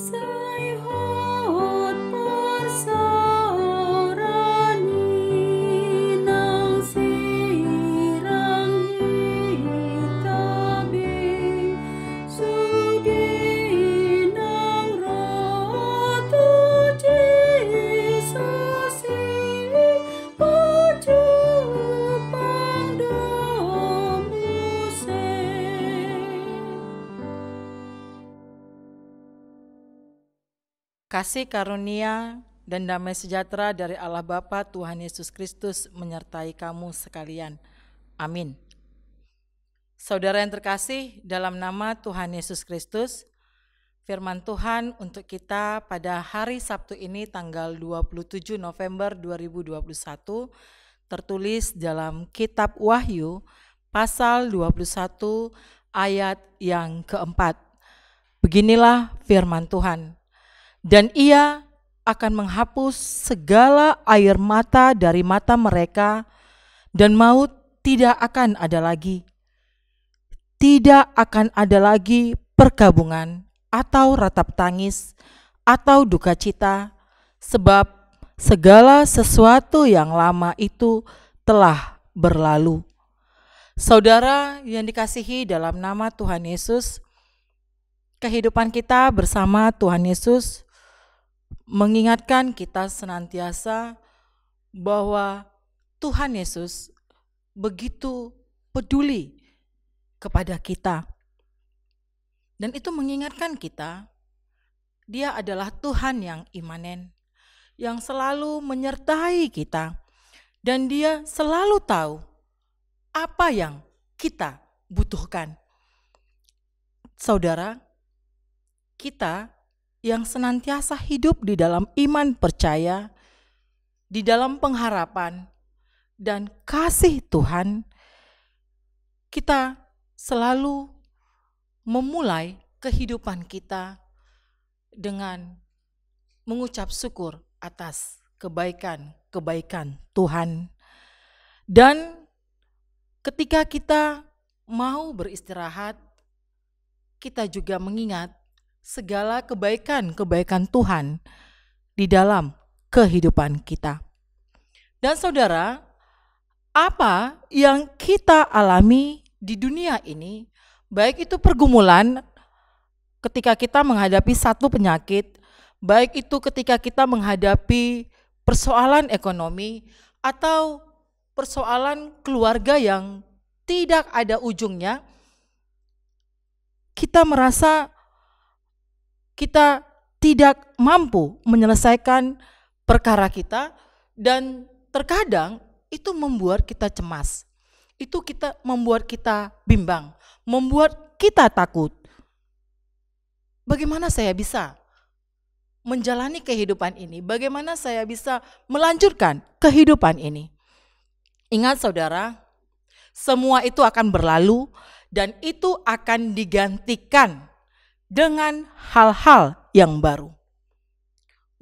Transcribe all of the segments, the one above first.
Sayhot parsarani nang sirang hitabi sudi nang ratu Jesusi pajupang domuse. Kasih karunia dan damai sejahtera dari Allah Bapa Tuhan Yesus Kristus menyertai kamu sekalian. Amin. Saudara yang terkasih, dalam nama Tuhan Yesus Kristus, firman Tuhan untuk kita pada hari Sabtu ini tanggal 27 November 2021 tertulis dalam kitab Wahyu pasal 21 ayat yang keempat. Beginilah firman Tuhan. Dan ia akan menghapus segala air mata dari mata mereka, dan maut tidak akan ada lagi. Tidak akan ada lagi perkabungan atau ratap tangis atau duka cita, sebab segala sesuatu yang lama itu telah berlalu. Saudara yang dikasihi dalam nama Tuhan Yesus, kehidupan kita bersama Tuhan Yesus mengingatkan kita senantiasa bahwa Tuhan Yesus begitu peduli kepada kita. Dan itu mengingatkan kita, Dia adalah Tuhan yang imanen, yang selalu menyertai kita, dan Dia selalu tahu apa yang kita butuhkan. Saudara, kita yang senantiasa hidup di dalam iman percaya, di dalam pengharapan dan kasih Tuhan, kita selalu memulai kehidupan kita dengan mengucap syukur atas kebaikan-kebaikan Tuhan. Dan ketika kita mau beristirahat, kita juga mengingat segala kebaikan-kebaikan Tuhan di dalam kehidupan kita. Dan saudara, apa yang kita alami di dunia ini, baik itu pergumulan ketika kita menghadapi satu penyakit, baik itu ketika kita menghadapi persoalan ekonomi atau persoalan keluarga yang tidak ada ujungnya, kita merasa kita tidak mampu menyelesaikan perkara kita, dan terkadang itu membuat kita cemas. Itu membuat kita bimbang, membuat kita takut. Bagaimana saya bisa menjalani kehidupan ini? Bagaimana saya bisa melanjutkan kehidupan ini? Ingat saudara, semua itu akan berlalu dan itu akan digantikan dengan hal-hal yang baru.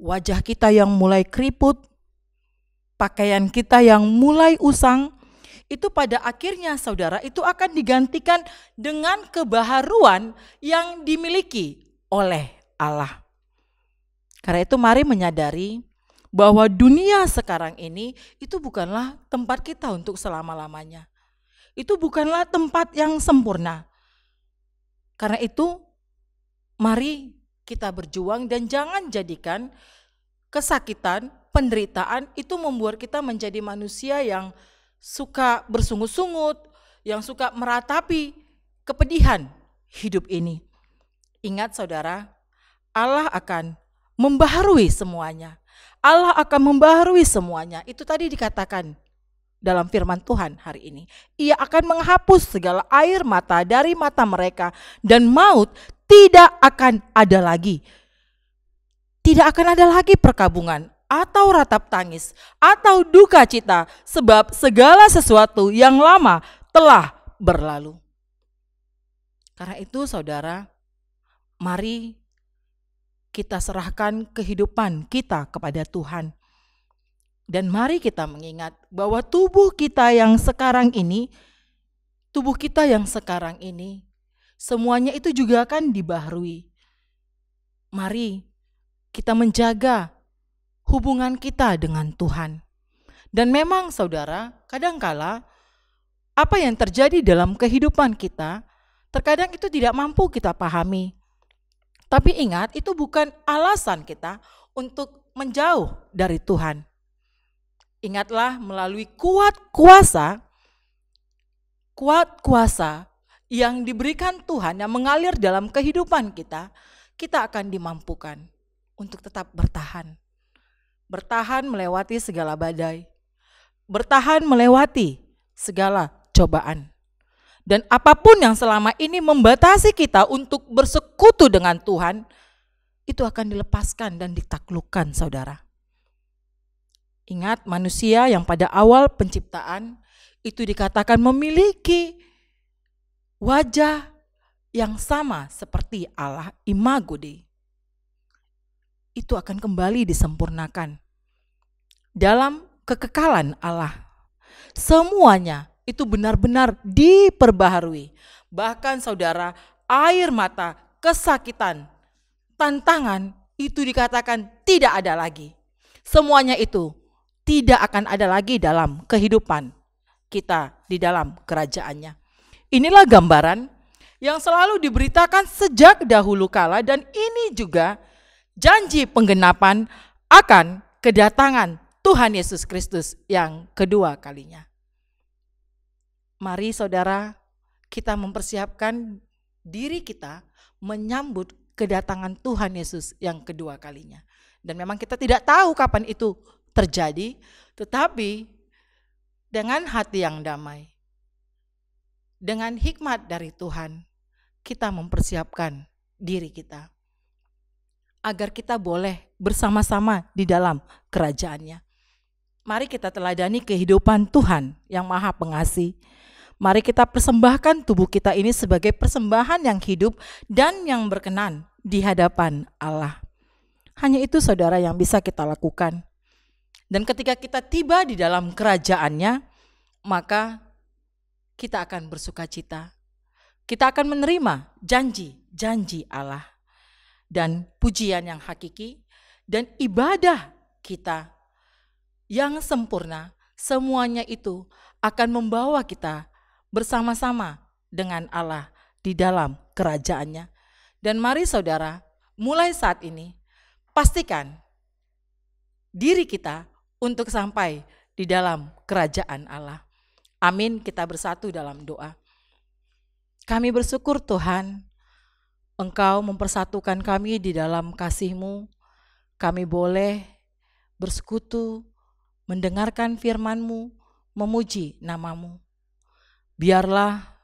Wajah kita yang mulai keriput, pakaian kita yang mulai usang, itu pada akhirnya saudara itu akan digantikan dengan kebaharuan yang dimiliki oleh Allah. Karena itu mari menyadari bahwa dunia sekarang ini itu bukanlah tempat kita untuk selama-lamanya. Itu bukanlah tempat yang sempurna. Karena itu mari kita berjuang dan jangan jadikan kesakitan, penderitaan itu membuat kita menjadi manusia yang suka bersungut-sungut, yang suka meratapi kepedihan hidup ini. Ingat saudara, Allah akan membaharui semuanya. Allah akan membaharui semuanya. Itu tadi dikatakan dalam firman Tuhan hari ini. Ia akan menghapus segala air mata dari mata mereka dan maut tidak akan ada lagi. Tidak akan ada lagi perkabungan atau ratap tangis atau duka cita, sebab segala sesuatu yang lama telah berlalu. Karena itu saudara, mari kita serahkan kehidupan kita kepada Tuhan. Dan mari kita mengingat bahwa tubuh kita yang sekarang ini, semuanya itu juga akan dibaharui. mari kita menjaga hubungan kita dengan Tuhan. Dan memang saudara, kadangkala apa yang terjadi dalam kehidupan kita, terkadang itu tidak mampu kita pahami. Tapi ingat, itu bukan alasan kita untuk menjauh dari Tuhan. Ingatlah, melalui kuat kuasa yang diberikan Tuhan, yang mengalir dalam kehidupan kita, kita akan dimampukan untuk tetap bertahan. Bertahan melewati segala badai. Bertahan melewati segala cobaan. Dan apapun yang selama ini membatasi kita untuk bersekutu dengan Tuhan, itu akan dilepaskan dan ditaklukkan, saudara. Ingat, manusia yang pada awal penciptaan itu dikatakan memiliki wajah yang sama seperti Allah, imago Dei. Itu akan kembali disempurnakan dalam kekekalan Allah. Semuanya itu benar-benar diperbaharui. Bahkan saudara, air mata, kesakitan, tantangan itu dikatakan tidak ada lagi. Semuanya itu tidak akan ada lagi dalam kehidupan kita di dalam kerajaannya. Inilah gambaran yang selalu diberitakan sejak dahulu kala, dan ini juga janji penggenapan akan kedatangan Tuhan Yesus Kristus yang kedua kalinya. Mari saudara, kita mempersiapkan diri kita menyambut kedatangan Tuhan Yesus yang kedua kalinya. Dan memang kita tidak tahu kapan itu terjadi, tetapi dengan hati yang damai, dengan hikmat dari Tuhan, kita mempersiapkan diri kita agar kita boleh bersama-sama di dalam kerajaannya. Mari kita teladani kehidupan Tuhan yang Maha Pengasih. Mari kita persembahkan tubuh kita ini sebagai persembahan yang hidup dan yang berkenan di hadapan Allah. Hanya itu saudara yang bisa kita lakukan. Dan ketika kita tiba di dalam kerajaannya, maka kita akan bersukacita. Kita akan menerima janji-janji Allah. Dan pujian yang hakiki dan ibadah kita yang sempurna, semuanya itu akan membawa kita bersama-sama dengan Allah di dalam kerajaannya. Dan mari saudara, mulai saat ini pastikan diri kita untuk sampai di dalam kerajaan Allah. Amin, kita bersatu dalam doa. Kami bersyukur Tuhan, Engkau mempersatukan kami di dalam kasih-Mu. Kami boleh bersekutu, mendengarkan firman-Mu, memuji nama-Mu. Biarlah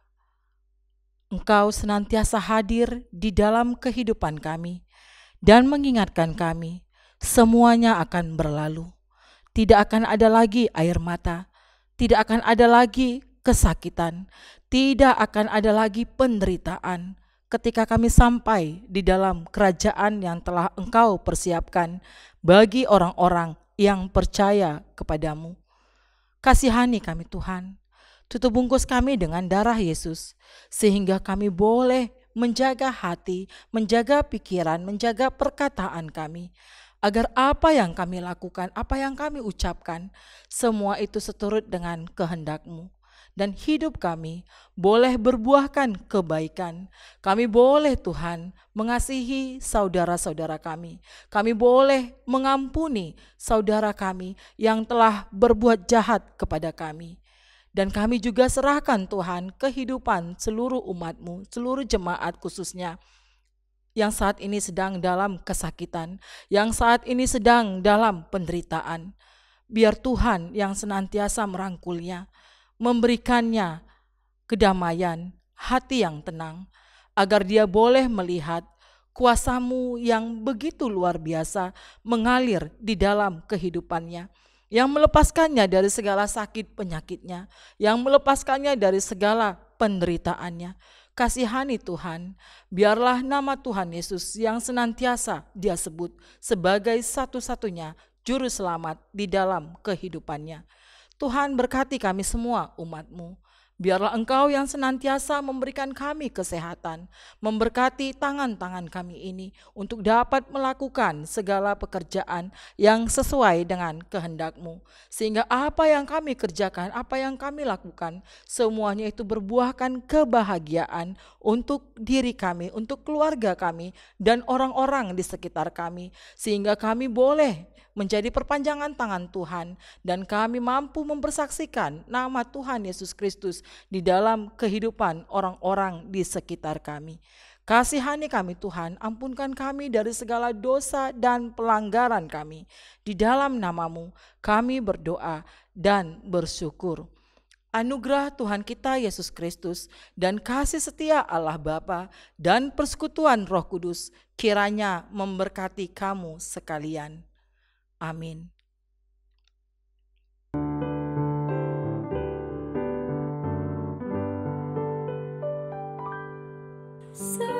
Engkau senantiasa hadir di dalam kehidupan kami dan mengingatkan kami, semuanya akan berlalu. Tidak akan ada lagi air mata, tidak akan ada lagi kesakitan, tidak akan ada lagi penderitaan ketika kami sampai di dalam kerajaan yang telah Engkau persiapkan bagi orang-orang yang percaya kepadamu. Kasihani kami Tuhan, tutup bungkus kami dengan darah Yesus, sehingga kami boleh menjaga hati, menjaga pikiran, menjaga perkataan kami, agar apa yang kami lakukan, apa yang kami ucapkan, semua itu seturut dengan kehendak-Mu. Dan hidup kami boleh berbuahkan kebaikan. Kami boleh Tuhan mengasihi saudara-saudara kami. Kami boleh mengampuni saudara kami yang telah berbuat jahat kepada kami. Dan kami juga serahkan Tuhan kehidupan seluruh umat-Mu, seluruh jemaat khususnya yang saat ini sedang dalam kesakitan, yang saat ini sedang dalam penderitaan. Biar Tuhan yang senantiasa merangkulnya, memberikannya kedamaian, hati yang tenang, agar dia boleh melihat kuasa-Mu yang begitu luar biasa mengalir di dalam kehidupannya, yang melepaskannya dari segala sakit penyakitnya, yang melepaskannya dari segala penderitaannya. Kasihani Tuhan, biarlah nama Tuhan Yesus yang senantiasa dia sebut sebagai satu-satunya juru selamat di dalam kehidupannya. Tuhan berkati kami semua umat-Mu. Biarlah Engkau yang senantiasa memberikan kami kesehatan, memberkati tangan-tangan kami ini untuk dapat melakukan segala pekerjaan yang sesuai dengan kehendak-Mu. Sehingga apa yang kami kerjakan, apa yang kami lakukan, semuanya itu berbuahkan kebahagiaan untuk diri kami, untuk keluarga kami, dan orang-orang di sekitar kami. Sehingga kami boleh menjadi perpanjangan tangan Tuhan, dan kami mampu mempersaksikan nama Tuhan Yesus Kristus di dalam kehidupan orang-orang di sekitar kami. Kasihani kami Tuhan, ampunkan kami dari segala dosa dan pelanggaran kami. Di dalam nama-Mu kami berdoa dan bersyukur. Anugerah Tuhan kita Yesus Kristus dan kasih setia Allah Bapa dan persekutuan Roh Kudus kiranya memberkati kamu sekalian. Amin. Sa